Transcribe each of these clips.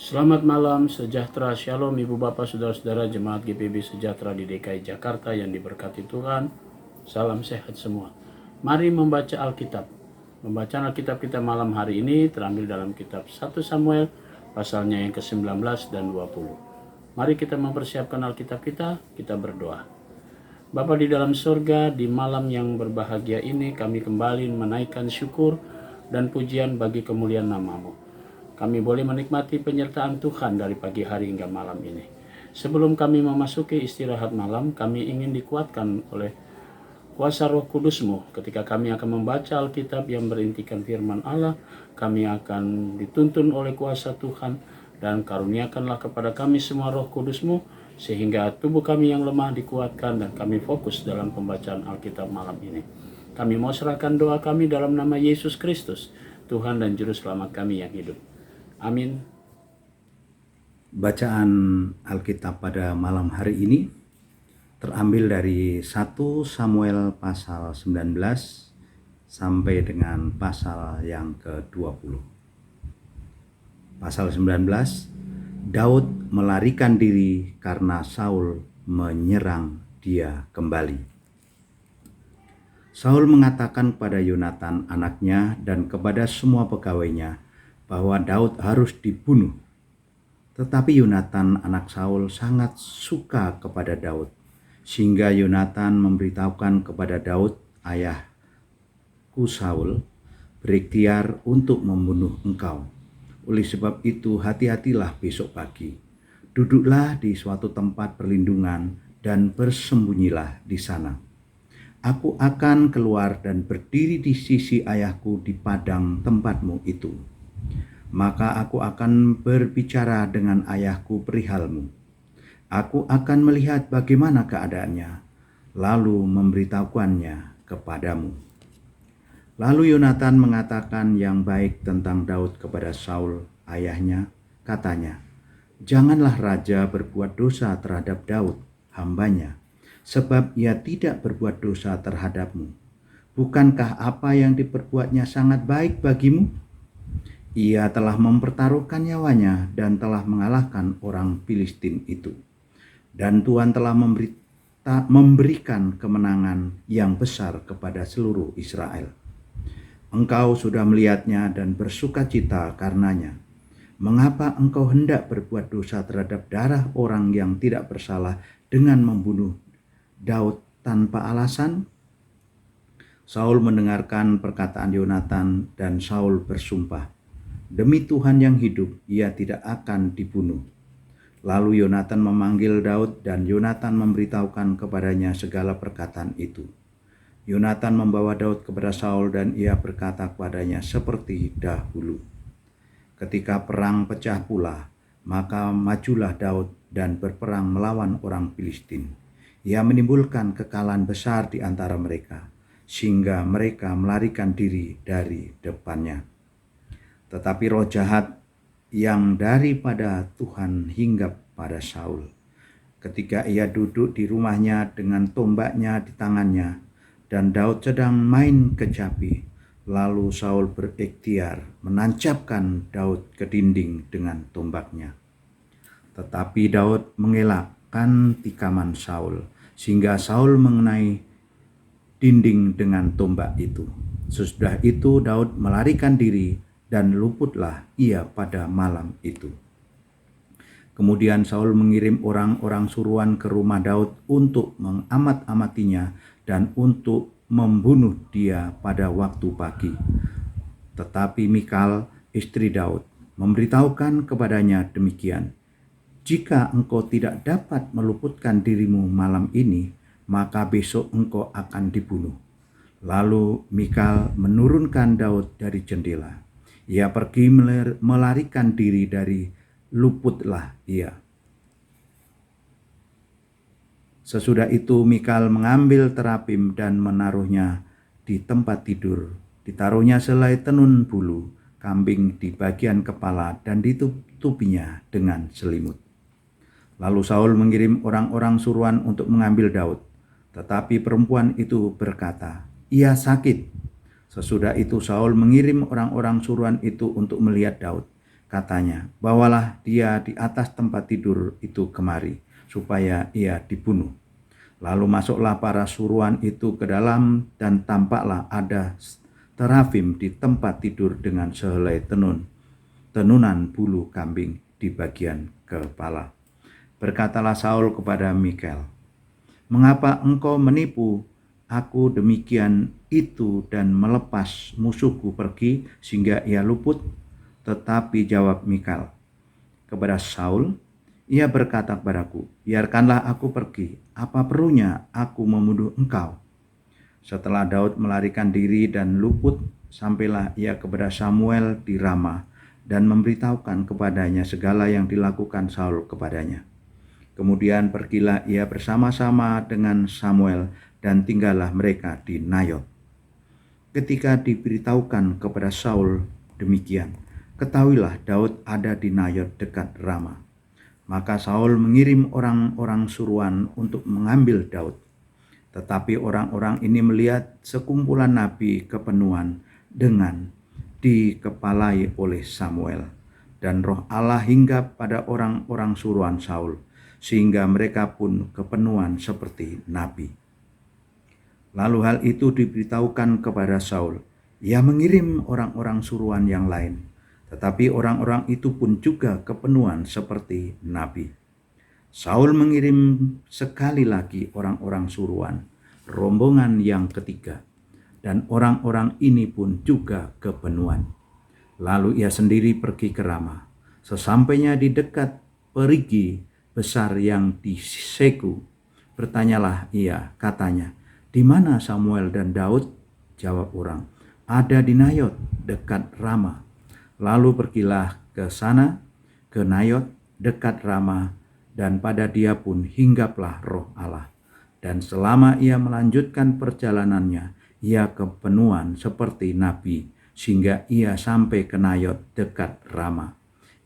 Selamat malam, sejahtera, shalom Ibu Bapak, Saudara-saudara Jemaat GPB Sejahtera di DKI Jakarta yang diberkati Tuhan. Salam sehat semua. Mari membaca Alkitab. Pembacaan Alkitab kita malam hari ini terambil dalam kitab 1 Samuel pasalnya yang ke-19 dan 20. Mari kita mempersiapkan Alkitab kita berdoa. Bapa di dalam surga, di malam yang berbahagia ini kami kembali menaikkan syukur dan pujian bagi kemuliaan nama-Mu. Kami boleh menikmati penyertaan Tuhan dari pagi hari hingga malam ini. Sebelum kami memasuki istirahat malam, kami ingin dikuatkan oleh kuasa Roh Kudus-Mu. Ketika kami akan membaca Alkitab yang berintikan firman Allah, kami akan dituntun oleh kuasa Tuhan, dan karuniakanlah kepada kami semua Roh Kudus-Mu, sehingga tubuh kami yang lemah dikuatkan dan kami fokus dalam pembacaan Alkitab malam ini. Kami mau serahkan doa kami dalam nama Yesus Kristus, Tuhan dan Juru Selamat kami yang hidup. Amin. Bacaan Alkitab pada malam hari ini terambil dari 1 Samuel pasal 19 sampai dengan pasal yang ke-20. Pasal 19, Daud melarikan diri karena Saul menyerang dia kembali. Saul mengatakan kepada Yonatan anaknya dan kepada semua pegawainya bahwa Daud harus dibunuh. Tetapi Yonatan anak Saul sangat suka kepada Daud, sehingga Yonatan memberitahukan kepada Daud, ayahku Saul berikhtiar untuk membunuh engkau. Oleh sebab itu hati-hatilah besok pagi. Duduklah di suatu tempat perlindungan dan bersembunyilah di sana. Aku akan keluar dan berdiri di sisi ayahku di padang tempatmu itu. Maka aku akan berbicara dengan ayahku perihalmu. Aku akan melihat bagaimana keadaannya, lalu memberitahukannya kepadamu. Lalu Yonatan mengatakan yang baik tentang Daud kepada Saul, ayahnya, katanya, "Janganlah raja berbuat dosa terhadap Daud, hambanya, sebab ia tidak berbuat dosa terhadapmu. Bukankah apa yang diperbuatnya sangat baik bagimu? Ia telah mempertaruhkan nyawanya dan telah mengalahkan orang Filistin itu. Dan Tuhan telah memberikan kemenangan yang besar kepada seluruh Israel. Engkau sudah melihatnya dan bersukacita karenanya. Mengapa engkau hendak berbuat dosa terhadap darah orang yang tidak bersalah dengan membunuh Daud tanpa alasan?" Saul mendengarkan perkataan Yonatan dan Saul bersumpah, "Demi Tuhan yang hidup, ia tidak akan dibunuh." Lalu Yonatan memanggil Daud dan Yonatan memberitahukan kepadanya segala perkataan itu. Yonatan membawa Daud kepada Saul dan ia berkata kepadanya seperti dahulu. Ketika perang pecah pula, maka majulah Daud dan berperang melawan orang Filistin. Ia menimbulkan kekalahan besar di antara mereka, sehingga mereka melarikan diri dari depannya. Tetapi roh jahat yang daripada Tuhan hinggap pada Saul. Ketika ia duduk di rumahnya dengan tombaknya di tangannya, dan Daud sedang main kecapi, lalu Saul berikhtiar menancapkan Daud ke dinding dengan tombaknya. Tetapi Daud mengelakkan tikaman Saul, sehingga Saul mengenai dinding dengan tombak itu. Sesudah itu Daud melarikan diri dan luputlah ia pada malam itu. Kemudian Saul mengirim orang-orang suruhan ke rumah Daud untuk mengamat-amatinya dan untuk membunuh dia pada waktu pagi. Tetapi Mikal, istri Daud, memberitahukan kepadanya demikian, "Jika engkau tidak dapat meluputkan dirimu malam ini, maka besok engkau akan dibunuh." Lalu Mikal menurunkan Daud dari jendela. Ia pergi melarikan diri dari luputlah ia. Sesudah itu Mikal mengambil terapim dan menaruhnya di tempat tidur. Ditaruhnya selai tenun bulu kambing di bagian kepala dan ditutupinya dengan selimut. Lalu Saul mengirim orang-orang suruhan untuk mengambil Daud. Tetapi perempuan itu berkata, "Ia sakit." Sesudah itu Saul mengirim orang-orang suruhan itu untuk melihat Daud. katanya, bawalah dia di atas tempat tidur itu kemari, supaya ia dibunuh. Lalu masuklah para suruhan itu ke dalam, dan tampaklah ada terafim di tempat tidur dengan sehelai tenunan bulu kambing di bagian kepala. Berkatalah Saul kepada Mikal, mengapa engkau menipu aku demikian itu dan melepas musuhku pergi sehingga ia luput? Tetapi jawab Mikal kepada Saul, ia berkata kepadaku, biarkanlah aku pergi, apa perlunya aku membunuh engkau? Setelah Daud melarikan diri dan luput, sampailah ia kepada Samuel di Rama dan memberitahukan kepadanya segala yang dilakukan Saul kepadanya. Kemudian pergilah ia bersama-sama dengan Samuel dan tinggallah mereka di Nayot. Ketika diberitahukan kepada Saul demikian, ketahuilah Daud ada di Nayot dekat Rama. Maka Saul mengirim orang-orang suruhan untuk mengambil Daud. Tetapi orang-orang ini melihat sekumpulan nabi kepenuhan dengan dikepalai oleh Samuel. Dan roh Allah hinggap pada orang-orang suruhan Saul, sehingga mereka pun kepenuhan seperti nabi. Lalu hal itu diberitahukan kepada Saul. Ia mengirim orang-orang suruhan yang lain. Tetapi orang-orang itu pun juga kepenuhan seperti nabi. Saul mengirim sekali lagi orang-orang suruhan, rombongan yang ketiga, dan orang-orang ini pun juga kepenuhan. Lalu ia sendiri pergi ke Rama. Sesampainya di dekat perigi besar yang di Seku, bertanyalah ia, katanya, di mana Samuel dan Daud? Jawab orang, ada di Nayot dekat Rama. Lalu pergilah ke sana, ke Nayot dekat Rama, dan pada dia pun hinggaplah roh Allah. Dan selama ia melanjutkan perjalanannya, ia kepenuhan seperti nabi, sehingga ia sampai ke Nayot dekat Rama.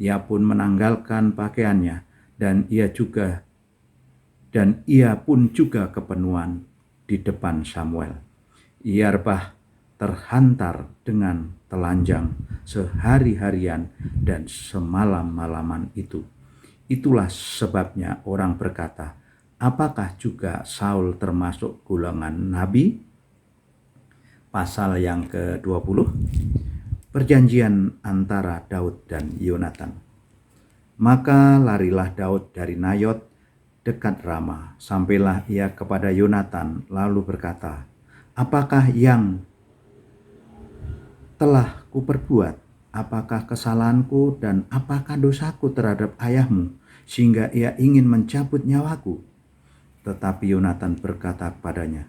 Ia pun menanggalkan pakaiannya, dan ia pun juga kepenuhan di depan Samuel. Ia rebah terhantar dengan telanjang sehari-harian dan semalam-malaman itu. Itulah sebabnya orang berkata, apakah juga Saul termasuk golongan nabi? Pasal yang ke-20, perjanjian antara Daud dan Yonatan. Maka larilah Daud dari Nayot dekat Rama, sampailah ia kepada Yonatan, lalu berkata, apakah yang telah kuperbuat? Apakah kesalahanku dan apakah dosaku terhadap ayahmu, sehingga ia ingin mencabut nyawaku? Tetapi Yonatan berkata kepadanya,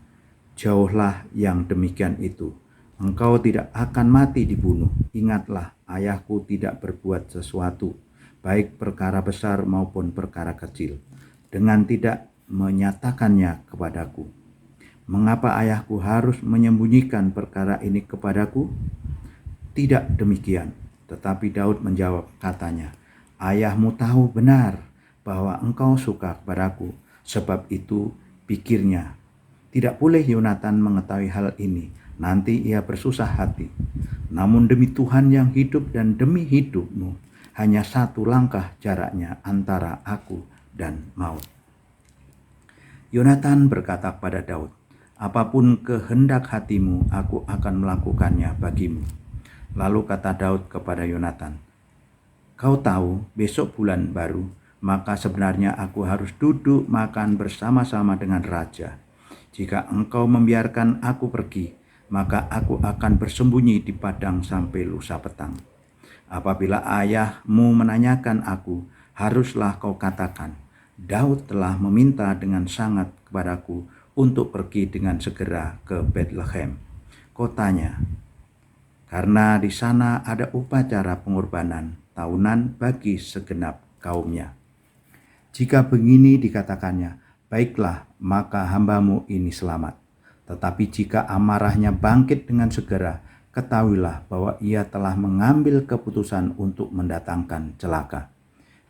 jauhlah yang demikian itu, engkau tidak akan mati dibunuh. Ingatlah, ayahku tidak berbuat sesuatu, baik perkara besar maupun perkara kecil, dengan tidak menyatakannya kepadaku. Mengapa ayahku harus menyembunyikan perkara ini kepadaku? Tidak demikian. Tetapi Daud menjawab, katanya, ayahmu tahu benar bahwa engkau suka kepadaku, sebab itu pikirnya, tidak boleh Yonatan mengetahui hal ini, nanti ia bersusah hati. Namun demi Tuhan yang hidup dan demi hidupmu, hanya satu langkah jaraknya antara aku dan maut. Yonatan berkata kepada Daud, apapun kehendak hatimu, aku akan melakukannya bagimu. Lalu kata Daud kepada Yonatan, kau tahu besok bulan baru, maka sebenarnya aku harus duduk makan bersama-sama dengan raja. Jika engkau membiarkan aku pergi, maka aku akan bersembunyi di padang sampai lusa petang. Apabila ayahmu menanyakan aku, haruslah kau katakan, Daud telah meminta dengan sangat kepadaku untuk pergi dengan segera ke Bethlehem, kotanya, karena di sana ada upacara pengorbanan tahunan bagi segenap kaumnya. Jika begini dikatakannya, baiklah, maka hambamu ini selamat. Tetapi jika amarahnya bangkit dengan segera, ketahuilah bahwa ia telah mengambil keputusan untuk mendatangkan celaka.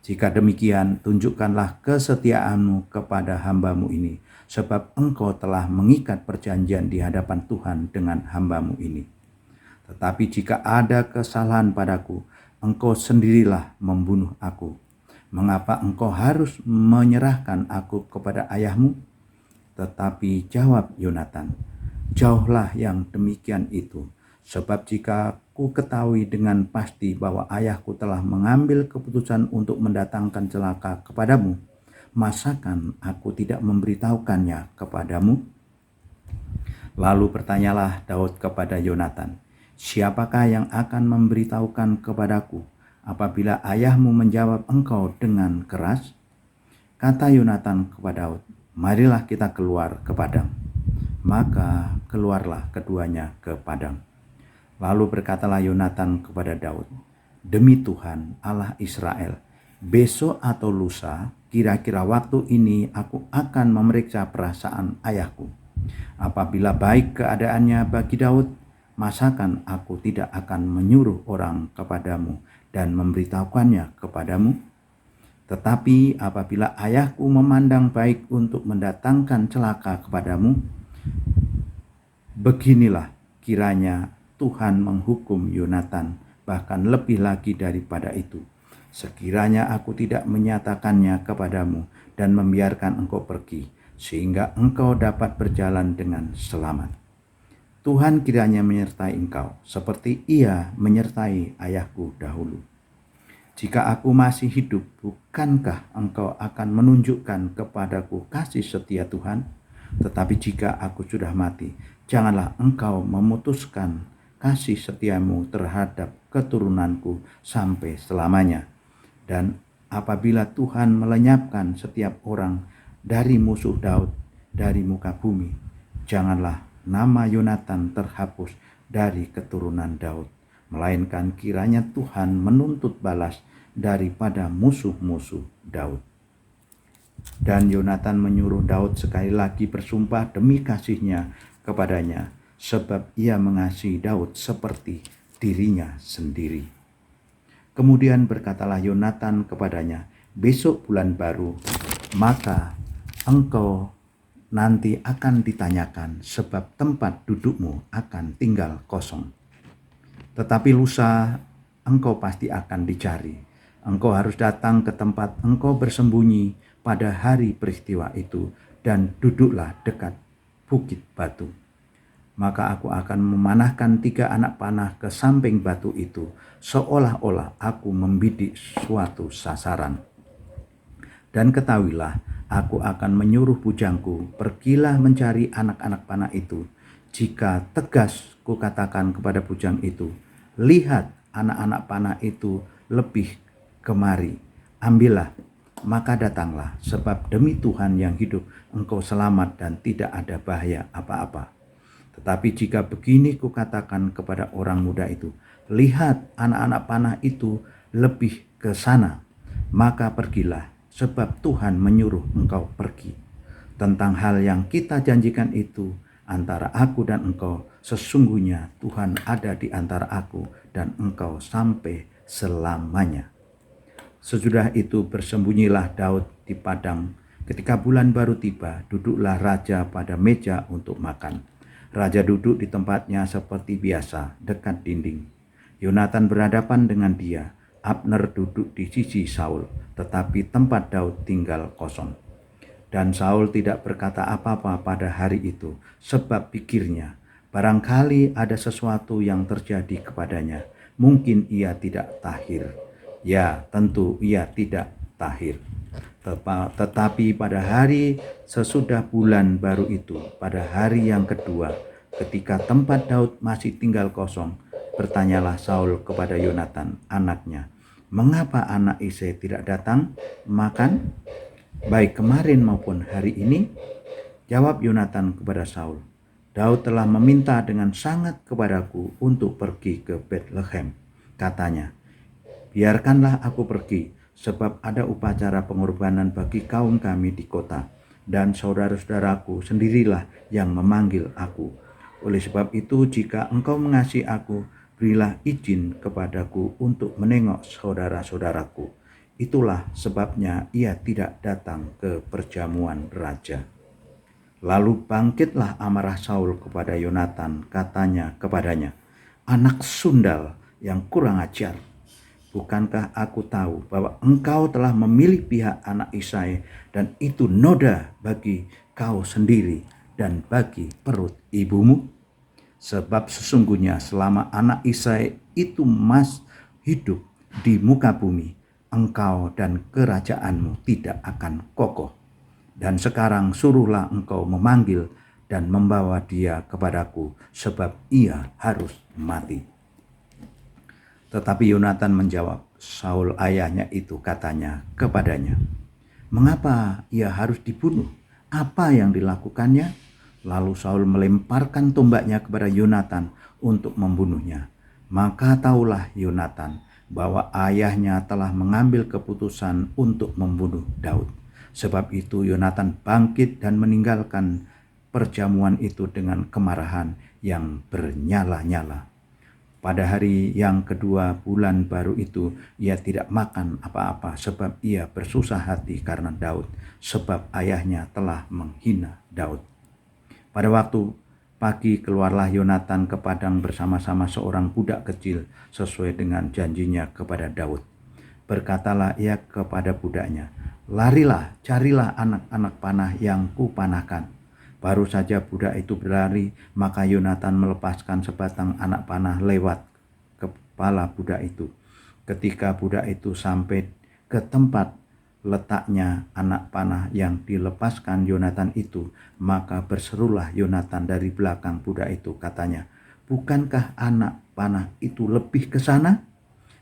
Jika demikian, tunjukkanlah kesetiaanmu kepada hambamu ini, sebab engkau telah mengikat perjanjian di hadapan Tuhan dengan hambamu ini. Tetapi jika ada kesalahan padaku, engkau sendirilah membunuh aku? Mengapa engkau harus menyerahkan aku kepada ayahmu?" Tetapi jawab Yonatan, "Jauhlah yang demikian itu, sebab jika ku ketahui dengan pasti bahwa ayahku telah mengambil keputusan untuk mendatangkan celaka kepadamu, masakan aku tidak memberitahukannya kepadamu?" Lalu bertanyalah Daud kepada Yonatan, "Siapakah yang akan memberitahukan kepadaku apabila ayahmu menjawab engkau dengan keras?" Kata Yonatan kepada Daud, "Marilah kita keluar ke padang." Maka keluarlah keduanya ke padang. Lalu berkatalah Yonatan kepada Daud, "Demi Tuhan Allah Israel, besok atau lusa, kira-kira waktu ini aku akan memeriksa perasaan ayahku. Apabila baik keadaannya bagi Daud, masakan aku tidak akan menyuruh orang kepadamu dan memberitahukannya kepadamu? Tetapi apabila ayahku memandang baik untuk mendatangkan celaka kepadamu, beginilah kiranya Tuhan menghukum Yonatan, bahkan lebih lagi daripada itu. Sekiranya aku tidak menyatakannya kepadamu dan membiarkan engkau pergi, sehingga engkau dapat berjalan dengan selamat. Tuhan kiranya menyertai engkau, seperti Ia menyertai ayahku dahulu. Jika aku masih hidup, bukankah engkau akan menunjukkan kepadaku kasih setia Tuhan? Tetapi jika aku sudah mati, janganlah engkau memutuskan kasih setiamu terhadap keturunanku sampai selamanya. Dan apabila Tuhan melenyapkan setiap orang dari musuh Daud dari muka bumi, janganlah nama Yonatan terhapus dari keturunan Daud, melainkan kiranya Tuhan menuntut balas daripada musuh-musuh Daud. Dan Yonatan menyuruh Daud sekali lagi bersumpah demi kasihnya kepadanya, sebab ia mengasihi Daud seperti dirinya sendiri. Kemudian berkatalah Yonatan kepadanya, "Besok bulan baru, maka engkau nanti akan ditanyakan, sebab tempat dudukmu akan tinggal kosong. Tetapi lusa engkau pasti akan dicari. Engkau harus datang ke tempat engkau bersembunyi pada hari peristiwa itu, dan duduklah dekat bukit batu. Maka aku akan memanahkan 3 anak panah ke samping batu itu, seolah-olah aku membidik suatu sasaran. Dan ketahuilah, aku akan menyuruh bujangku, pergilah mencari anak-anak panah itu. Jika tegas kukatakan kepada bujang itu, lihat anak-anak panah itu lebih kemari, ambillah, maka datanglah, sebab demi Tuhan yang hidup engkau selamat dan tidak ada bahaya apa-apa. Tetapi jika begini kukatakan kepada orang muda itu, lihat anak-anak panah itu lebih ke sana, maka pergilah, sebab Tuhan menyuruh engkau pergi. Tentang hal yang kita janjikan itu antara aku dan engkau, sesungguhnya Tuhan ada di antara aku dan engkau sampai selamanya." Sesudah itu bersembunyilah Daud di padang. Ketika bulan baru tiba, duduklah raja pada meja untuk makan. Raja duduk di tempatnya seperti biasa, dekat dinding. Yonatan berhadapan dengan dia. Abner duduk di sisi Saul, tetapi tempat Daud tinggal kosong. Dan Saul tidak berkata apa-apa pada hari itu, sebab pikirnya, barangkali ada sesuatu yang terjadi kepadanya. Mungkin ia tidak tahir. Ya, tentu ia tidak tahir. Tetapi pada hari sesudah bulan baru itu, pada hari yang kedua, ketika tempat Daud masih tinggal kosong, bertanyalah Saul kepada Yonatan, anaknya, "Mengapa anak Isai tidak datang makan, baik kemarin maupun hari ini?" Jawab Yonatan kepada Saul, "Daud telah meminta dengan sangat kepadaku untuk pergi ke Betlehem. Katanya, biarkanlah aku pergi, sebab ada upacara pengorbanan bagi kaum kami di kota, dan saudara-saudaraku sendirilah yang memanggil aku. Oleh sebab itu, jika engkau mengasihi aku, berilah izin kepadaku untuk menengok saudara-saudaraku." Itulah sebabnya ia tidak datang ke perjamuan raja. Lalu bangkitlah amarah Saul kepada Yonatan, katanya kepadanya, "Anak sundal yang kurang ajar, Bukankah aku tahu bahwa engkau telah memilih pihak anak Isai, dan itu noda bagi kau sendiri dan bagi perut ibumu? Sebab sesungguhnya selama anak Isai itu hidup di muka bumi, engkau dan kerajaanmu tidak akan kokoh. Dan sekarang suruhlah engkau memanggil dan membawa dia kepadaku, sebab ia harus mati. Tetapi Yonatan menjawab, Saul ayahnya itu katanya kepadanya, mengapa ia harus dibunuh? Apa yang dilakukannya? Lalu Saul melemparkan tombaknya kepada Yonatan untuk membunuhnya. Maka taulah Yonatan bahwa ayahnya telah mengambil keputusan untuk membunuh Daud. Sebab itu Yonatan bangkit dan meninggalkan perjamuan itu dengan kemarahan yang bernyala-nyala. Pada hari yang kedua bulan baru itu, ia tidak makan apa-apa sebab ia bersusah hati karena Daud, sebab ayahnya telah menghina Daud. Pada waktu pagi keluarlah Yonatan ke padang bersama-sama seorang budak kecil sesuai dengan janjinya kepada Daud. Berkatalah ia kepada budaknya, larilah, carilah anak-anak panah yang kupanahkan. Baru saja budak itu berlari, maka Yonatan melepaskan sebatang anak panah lewat kepala budak itu. Ketika budak itu sampai ke tempat letaknya anak panah yang dilepaskan Yonatan itu, maka berserulah Yonatan dari belakang budak itu, katanya, bukankah anak panah itu lebih ke sana?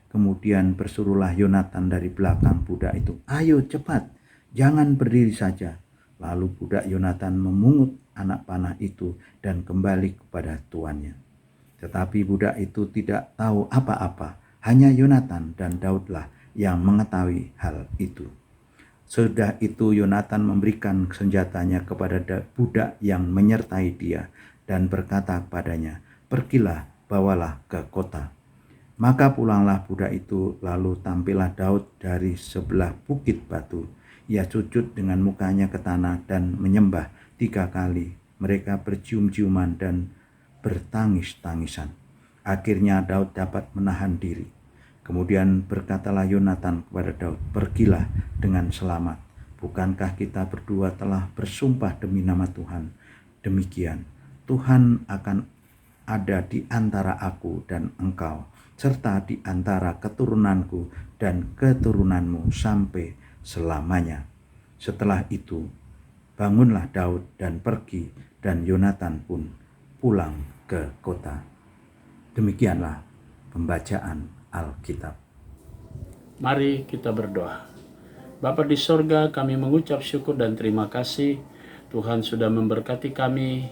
Kemudian berserulah Yonatan dari belakang budak itu, ayo cepat, jangan berdiri saja. Lalu budak Yonatan memungut anak panah itu dan kembali kepada tuannya. Tetapi budak itu tidak tahu apa-apa, hanya Yonatan dan Daudlah yang mengetahui hal itu. Sudah itu Yonatan memberikan senjatanya kepada budak yang menyertai dia dan berkata kepadanya, pergilah, bawalah ke kota. Maka pulanglah budak itu, lalu tampillah Daud dari sebelah bukit batu. Ia sujud dengan mukanya ke tanah dan menyembah 3 kali. Mereka bercium-ciuman dan bertangis-tangisan. Akhirnya Daud dapat menahan diri. Kemudian berkatalah Yonatan kepada Daud, pergilah dengan selamat. Bukankah kita berdua telah bersumpah demi nama Tuhan? Demikian, Tuhan akan ada di antara aku dan engkau, serta di antara keturunanku dan keturunanmu sampai selamanya. Setelah itu, bangunlah Daud dan pergi, dan Yonatan pun pulang ke kota. Demikianlah pembacaan Alkitab. Mari kita berdoa. Bapa di sorga, kami mengucap syukur dan terima kasih Tuhan sudah memberkati kami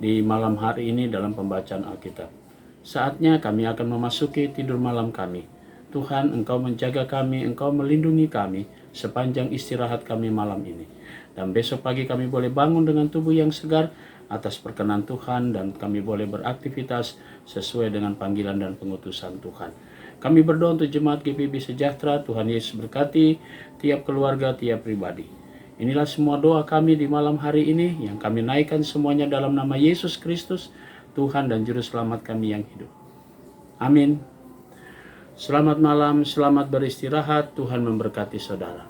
di malam hari ini dalam pembacaan Alkitab. Saatnya kami akan memasuki tidur malam kami. Tuhan, Engkau menjaga kami, Engkau melindungi kami sepanjang istirahat kami malam ini. Dan besok pagi kami boleh bangun dengan tubuh yang segar atas perkenan Tuhan, dan kami boleh beraktivitas sesuai dengan panggilan dan pengutusan Tuhan. Kami berdoa untuk jemaat GPIB Sejahtera, Tuhan Yesus berkati tiap keluarga, tiap pribadi. Inilah semua doa kami di malam hari ini yang kami naikkan semuanya dalam nama Yesus Kristus, Tuhan dan Juru Selamat kami yang hidup. Amin. Selamat malam, selamat beristirahat, Tuhan memberkati saudara.